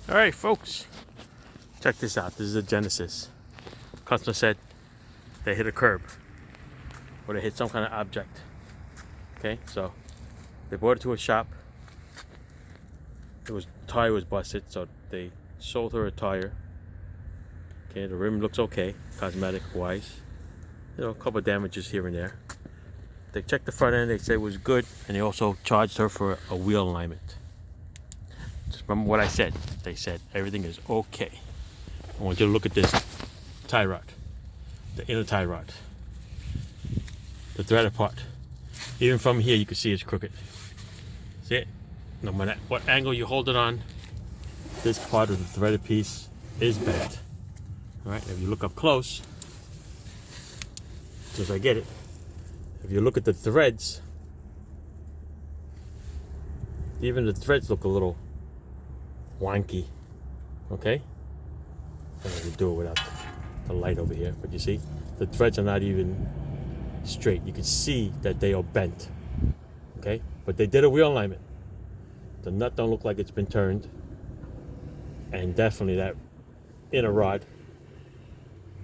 All right, folks, check this out. This is a Genesis. Customer said they hit a curb or they hit some kind of object. Okay, so they brought it to a shop. Tire was busted, so they sold her a tire. Okay, the rim looks okay, cosmetic wise. You know, a couple of damages here and there. They checked the front end, they said it was good, and they also charged her for a wheel alignment. Just remember what I said. They said everything is okay. I want you to look at this tie rod, the inner tie rod, the threaded part. Even from here, you can see it's crooked. See it? No matter what angle you hold it on, this part of the threaded piece is bent. All right, if you look up close, just I get it. If you look at the threads, even the threads look a little wonky. Okay? I'm going to do it without the light over here, but you see, the threads are not even straight. You can see that they are bent. Okay? But they did a wheel alignment. The nut don't look like it's been turned, and definitely that inner rod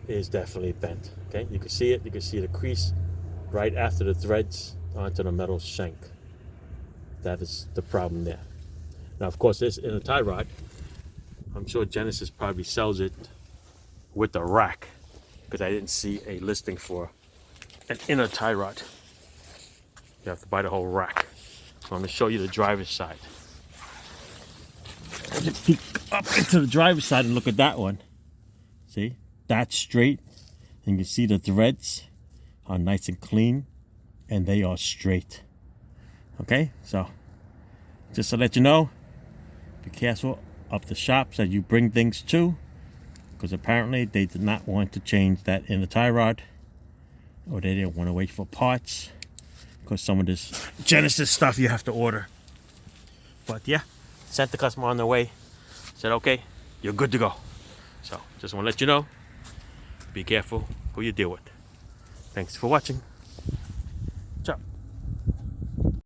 is definitely bent. Okay, you can see it. You can see the crease right after the threads onto the metal shank. That is the problem there. Now, of course, this inner tie rod, I'm sure Genesis probably sells it with the rack, because I didn't see a listing for an inner tie rod. You have to buy the whole rack. So I'm going to show you the driver's side. Just peek up into the driver's side and look at that one. See, that's straight, and you see the threads are nice and clean, and they are straight. Okay, so just to let you know, be careful of the shops that you bring things to, because apparently they did not want to change that inner tie rod, or they didn't want to wait for parts, because some of this Genesis stuff you have to order. But yeah, sent the customer on their way, said okay, you're good to go. So just want to let you know, be careful who you deal with. Thanks for watching.